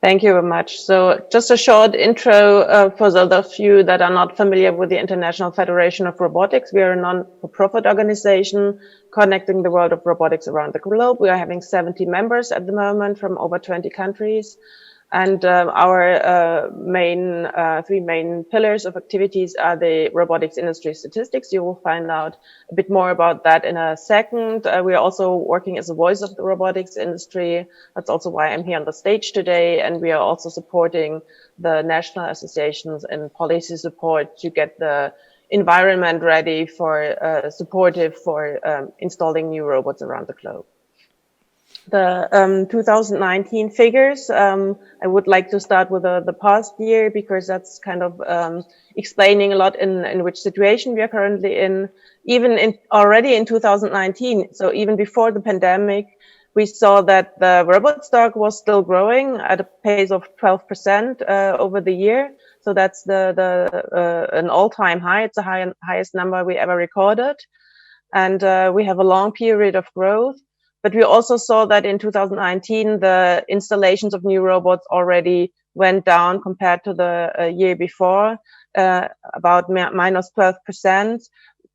Thank you very much. So just a short intro for those of you that are not familiar with the International Federation of Robotics. We are a non-for-profit organization connecting the world of robotics around the globe. We are having 70 members at the moment from over 20 countries. And our three main pillars of activities are the robotics industry statistics. You will find out a bit more about that in a second. We are also working as a voice of the robotics industry. That's also why I'm here on the stage today. And we are also supporting the national associations and policy support to get the environment ready for supportive for installing new robots around the globe. The 2019 figures, I would like to start with the past year because that's kind of explaining a lot in which situation we are currently in. Even already in 2019, so even before the pandemic, we saw that the robot stock was still growing at a pace of 12% over the year. So that's an all-time high. It's the highest number we ever recorded. And we have a long period of growth. But we also saw that in 2019, the installations of new robots already went down compared to the year before, about minus 12%.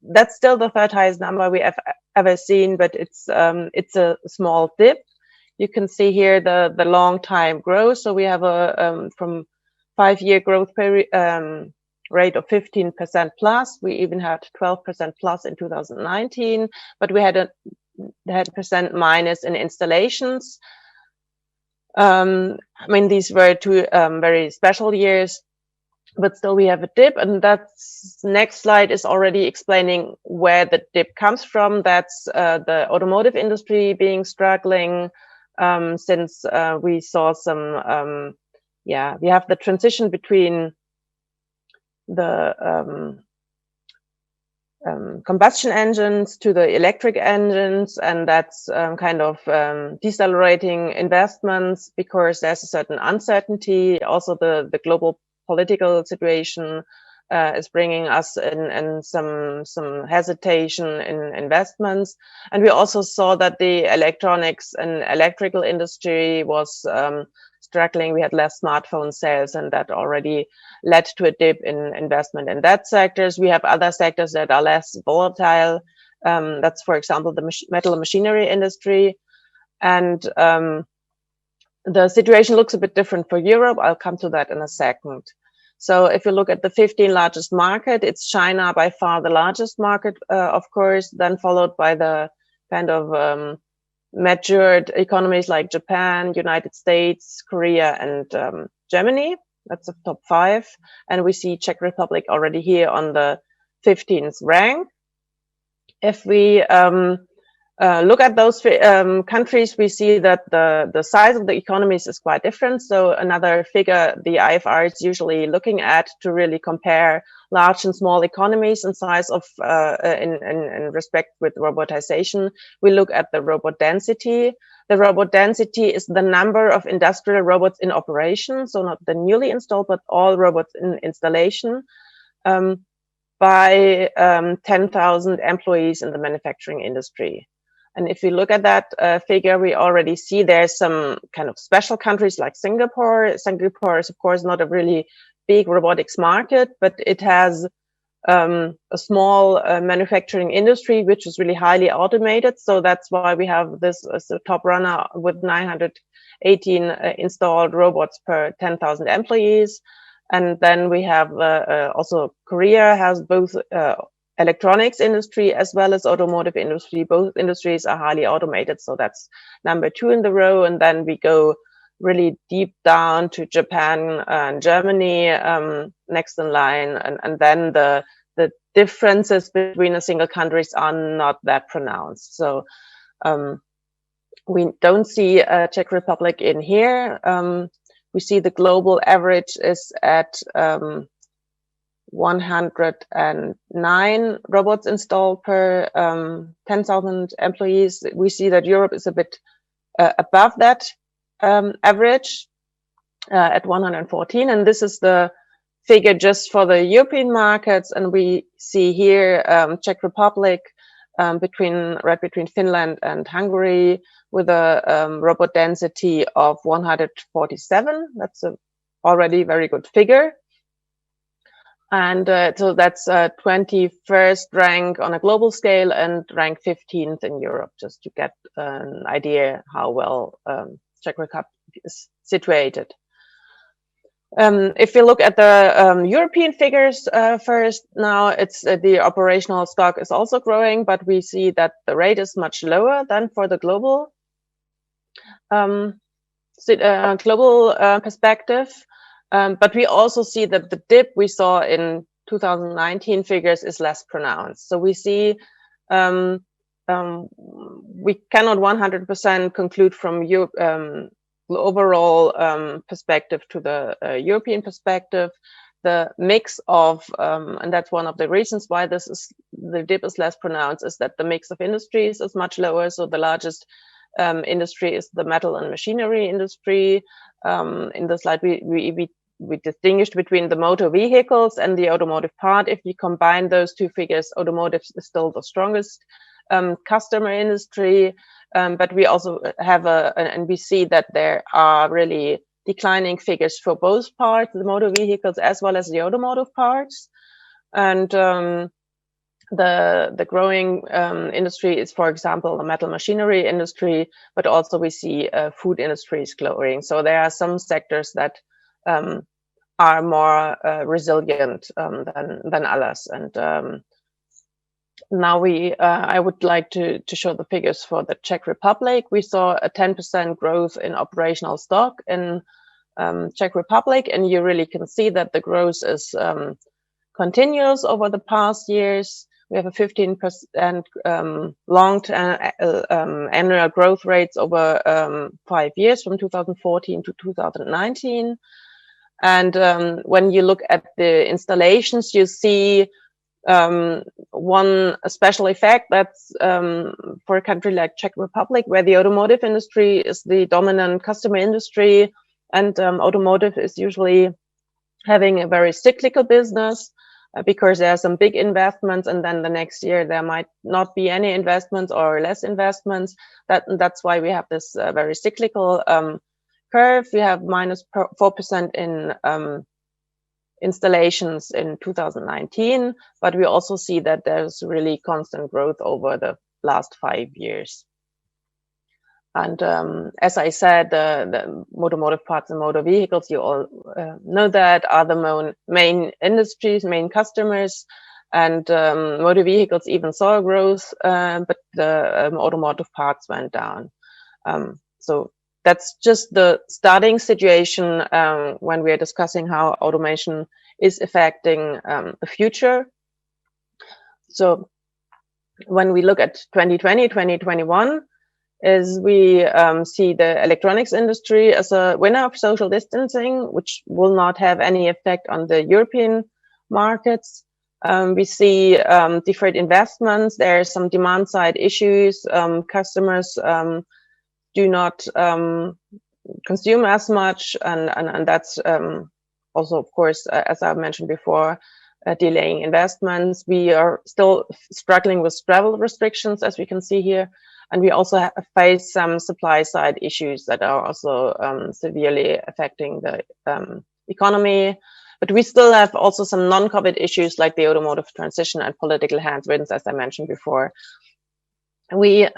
That's still the third highest number we have ever seen, but it's a small dip. You can see here the long time growth. So we have a from 5-year growth period rate of 15% plus. We even had 12% plus in 2019, but we had a percent minus in installations. I mean, these were two very special years, but still we have a dip, and that's next slide is already explaining where the dip comes from. That's the automotive industry being struggling since we saw some, we have the transition between the combustion engines to the electric engines, and that's kind of decelerating investments because there's a certain uncertainty. Also, the global political situation is bringing us in some hesitation in investments. And we also saw that the electronics and electrical industry was struggling. We had less smartphone sales, and that already led to a dip in investment in that sectors. We have other sectors that are less volatile. That's, for example, the metal and machinery industry. And the situation looks a bit different for Europe. I'll come to that in a second. So if you look at the 15 largest market, it's China by far the largest market, of course, then followed by the kind of matured economies like Japan, United States, Korea, and Germany. That's the top 5. And we see Czech Republic already here on the 15th rank. If we look at those countries, we see that the size of the economies is quite different. So another figure the IFR is usually looking at to really compare large and small economies and size of in respect with robotization, we look at the robot density. The robot density is the number of industrial robots in operation, so not the newly installed, but all robots in installation by 10,000 employees in the manufacturing industry. And if we look at that figure, we already see there's some kind of special countries like Singapore. Singapore is, of course, not a really big robotics market, but it has a small manufacturing industry, which is really highly automated. So that's why we have this as a top runner with 918 installed robots per 10,000 employees. And then we have also Korea has both electronics industry as well as automotive industry. Both industries are highly automated. So that's number 2 in the row. And then we go really deep down to Japan and Germany next in line. And then the differences between the single countries are not that pronounced. So we don't see Czech Republic in here. We see the global average is at 109 robots installed per 10,000 employees. We see that Europe is a bit above that average at 114. And this is the figure just for the European markets. And we see here Czech Republic right between Finland and Hungary with a robot density of 147. That's a already very good figure. And so that's 21st rank on a global scale and rank 15th in Europe, just to get an idea how well Czech Republic is situated. If you look at the European figures first, now it's the operational stock is also growing, but we see that the rate is much lower than for the global perspective. But we also see that the dip we saw in 2019 figures is less pronounced. So we see we cannot 100% conclude from the overall perspective to the European perspective. The mix of, and that's one of the reasons why the dip is less pronounced, is that the mix of industries is much lower. So the largest industry is the metal and machinery industry. In the slide, we distinguished between the motor vehicles and the automotive part. If you combine those two figures, automotive is still the strongest customer industry. But we also have and we see that there are really declining figures for both parts, the motor vehicles as well as the automotive parts. And the growing industry is, for example, the metal machinery industry, but also we see food industries growing. So there are some sectors that are more resilient than others. And now I would like to show the figures for the Czech Republic. We saw a 10% growth in operational stock in Czech Republic, and you really can see that the growth is continuous over the past years. We have a 15% long-term annual growth rates over 5 years, from 2014 to 2019. And when you look at the installations, you see one special effect that's for a country like Czech Republic, where the automotive industry is the dominant customer industry, and automotive is usually having a very cyclical business because there are some big investments, and then the next year there might not be any investments or less investments. That's why we have this very cyclical curve. We have minus 4% in installations in 2019, but we also see that there's really constant growth over the last 5 years. And as I said, the automotive parts and motor vehicles, you all know that, are the main industries, main customers, and motor vehicles even saw growth, but the automotive parts went down. So that's just the starting situation when we are discussing how automation is affecting the future. So when we look at 2020, 2021, is we see the electronics industry as a winner of social distancing, which will not have any effect on the European markets. We see deferred investments. There are some demand side issues. Customers do not consume as much, and that's also, of course, as I mentioned before, delaying investments. We are still struggling with travel restrictions, as we can see here, and we also face some supply side issues that are also severely affecting the economy. But we still have also some non-COVID issues like the automotive transition and political headwinds, as I mentioned before. We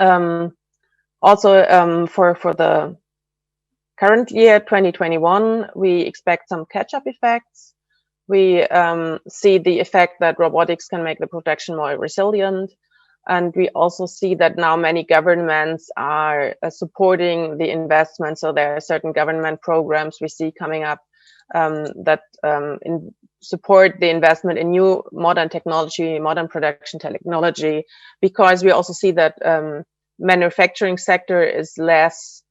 also, for the current year, 2021, we expect some catch-up effects. We see the effect that robotics can make the production more resilient. And we also see that now many governments are supporting the investment. So there are certain government programs we see coming up that support the investment in new modern technology, modern production technology, because we also see that manufacturing sector is less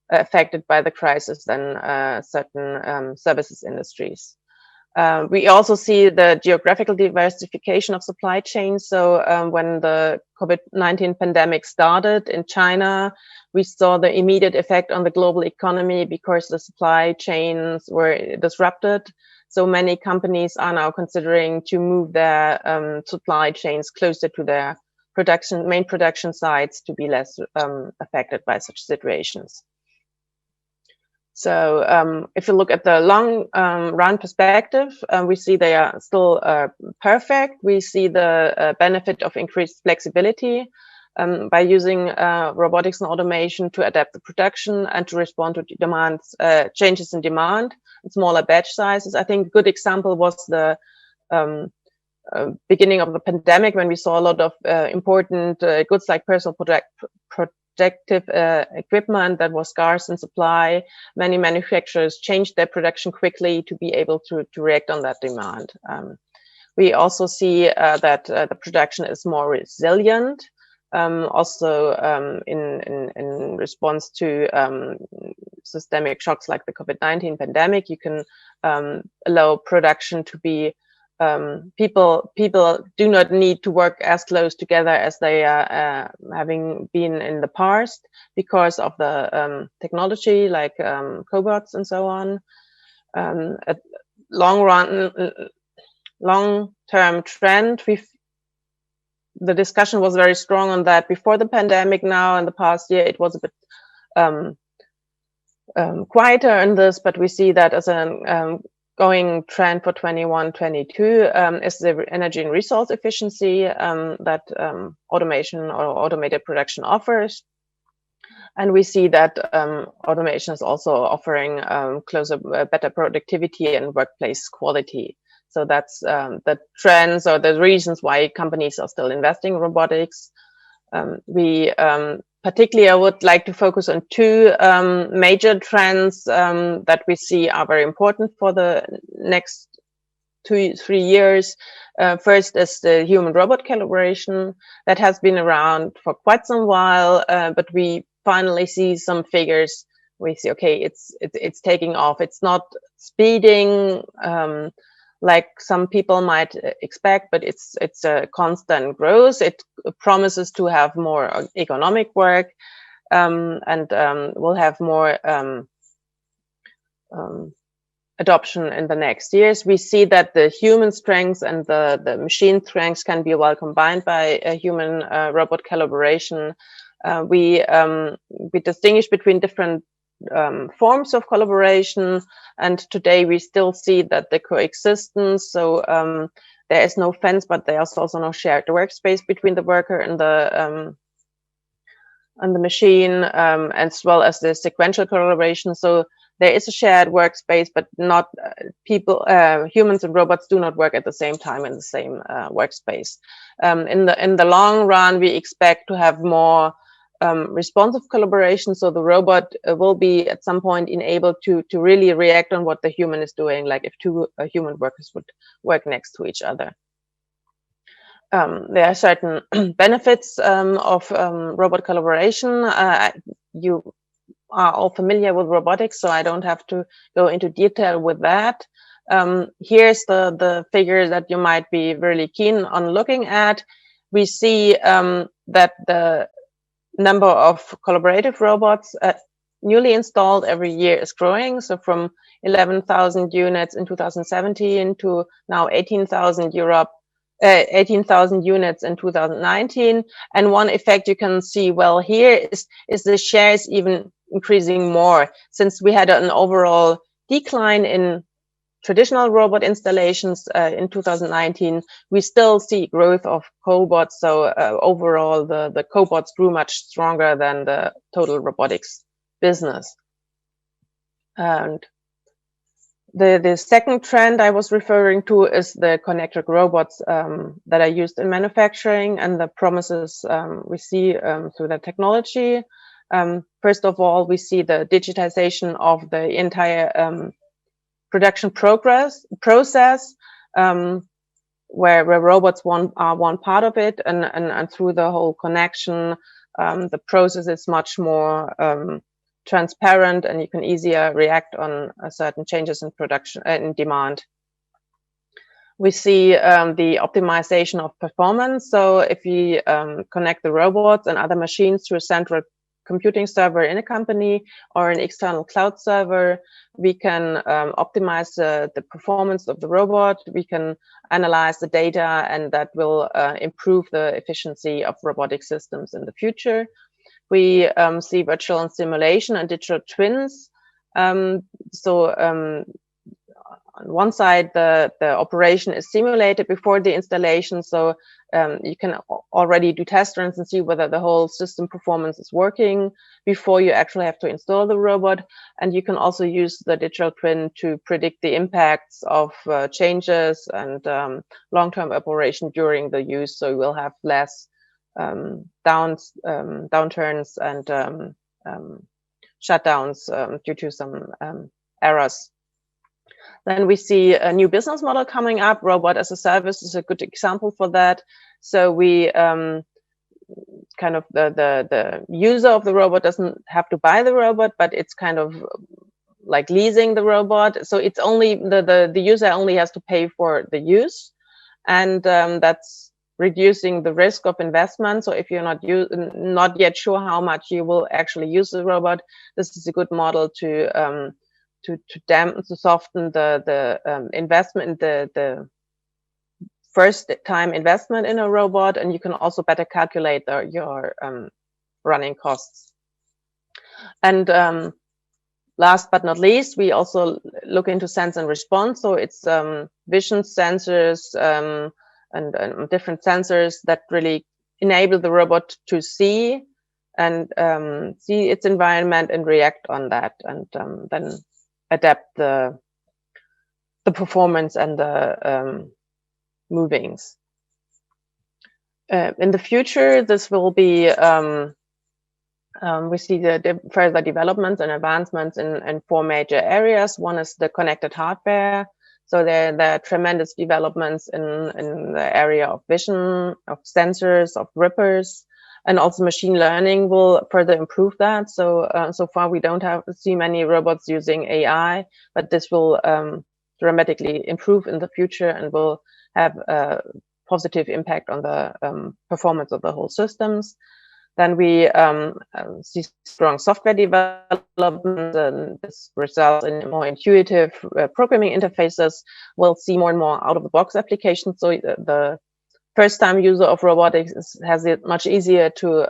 affected by the crisis than certain services industries. We also see the geographical diversification of supply chains. So when the COVID-19 pandemic started in China, we saw the immediate effect on the global economy because the supply chains were disrupted. So many companies are now considering to move their supply chains closer to their main production sites to be less affected by such situations. So if you look at the long run perspective, we see they are still perfect. We see the benefit of increased flexibility by using robotics and automation to adapt the production and to respond to demands, changes in demand, smaller batch sizes. I think a good example was the beginning of the pandemic, when we saw a lot of important goods like personal protective equipment that was scarce in supply. Many manufacturers changed their production quickly to be able to react on that demand. We also see that the production is more resilient. Also in response to systemic shocks like the COVID-19 pandemic, you can allow production to be people do not need to work as close together as they are having been in the past because of the technology like cobots and so on. A long-term trend, the discussion was very strong on that before the pandemic. Now in the past year it was a bit quieter in this, but we see that as a going trend for 21-22 is the energy and resource efficiency that automation or automated production offers. And we see that automation is also offering better productivity and workplace quality. So that's the trends or the reasons why companies are still investing in robotics. Particularly, I would like to focus on two major trends that we see are very important for the next 2-3 years. First is the human-robot collaboration that has been around for quite some while, but we finally see some figures. We see, okay, it's taking off. It's not speeding like some people might expect, but it's a constant growth. It promises to have more economic work, and we'll have more adoption in the next years. We see that the human strengths and the machine strengths can be well combined by a human robot collaboration. We distinguish between different forms of collaboration, and today we still see that the coexistence. So there is no fence, but there's also no shared workspace between the worker and the machine, as well as the sequential collaboration. So there is a shared workspace, but not humans and robots do not work at the same time in the same workspace. In the long run, we expect to have more responsive collaboration, so the robot will be at some point enabled to really react on what the human is doing, like if two human workers would work next to each other. There are certain benefits of robot collaboration. You are all familiar with robotics, so I don't have to go into detail with that. Here's the figure that you might be really keen on looking at. We see that the number of collaborative robots newly installed every year is growing. So from 11,000 units in 2017 to now 18,000 units in 2019. And one effect you can see well here is the shares even increasing more. Since we had an overall decline in traditional robot installations in 2019, we still see growth of cobots. So overall, the cobots grew much stronger than the total robotics business. And the second trend I was referring to is the connected robots that are used in manufacturing and the promises we see through the technology. First of all, we see the digitization of the entire production process, where robots are one part of it, and through the whole connection, the process is much more transparent, and you can easier react on certain changes in production and in demand. We see the optimization of performance. So if we connect the robots and other machines to a central computing server in a company or an external cloud server. We can optimize the performance of the robot. We can analyze the data, and that will improve the efficiency of robotic systems in the future. We see virtual and simulation and digital twins. On one side, the operation is simulated before the installation, so you can already do test runs and see whether the whole system performance is working before you actually have to install the robot. And you can also use the digital twin to predict the impacts of changes and long-term operation during the use, so you will have less downturns and shutdowns due to some errors. Then we see a new business model coming up. Robot as a service is a good example for that. So we kind of the user of the robot doesn't have to buy the robot, but it's kind of like leasing the robot. So it's only the user only has to pay for the use, and that's reducing the risk of investment. So if you're not yet sure how much you will actually use the robot, this is a good model to soften the investment, the first time investment in a robot, and you can also better calculate your running costs. And last but not least, we also look into sense and response. So it's vision sensors and different sensors that really enable the robot to see and see its environment and react on that, and then adapt the performance and the movings. In the future, this will be we see the further developments and advancements in 4 major areas. One is the connected hardware. So there are tremendous developments in the area of vision, of sensors, of grippers, and also machine learning will further improve that. So so far we don't see many robots using AI, but this will dramatically improve in the future and will have a positive impact on the performance of the whole systems. Then we see strong software development, and this results in more intuitive programming interfaces. We'll see more and more out-of-the-box applications. So the first-time user of robotics has it much easier to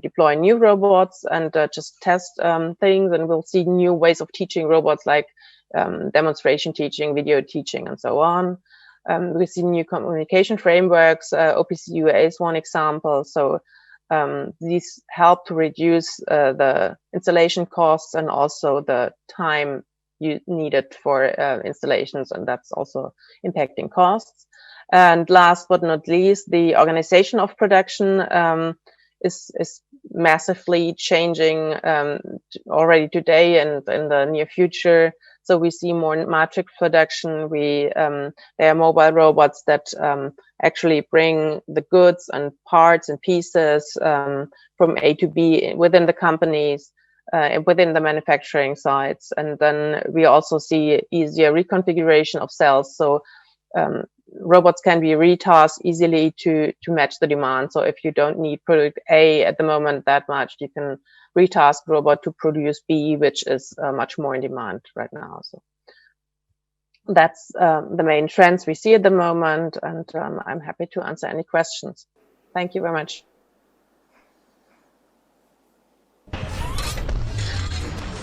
deploy new robots and just test things. And we'll see new ways of teaching robots, like demonstration teaching, video teaching, and so on. We see new communication frameworks. OPC UA is one example. So these help to reduce the installation costs and also the time needed for installations, and that's also impacting costs. And last but not least, the organization of production is massively changing already today and in the near future. So we see more matrix production. There are mobile robots that actually bring the goods and parts and pieces from A to B within the companies, within the manufacturing sites. And then we also see easier reconfiguration of cells. So robots can be retasked easily to match the demand. So if you don't need product A at the moment that much, you can retask the robot to produce B, which is much more in demand right now. So that's the main trends we see at the moment, and I'm happy to answer any questions. Thank you very much.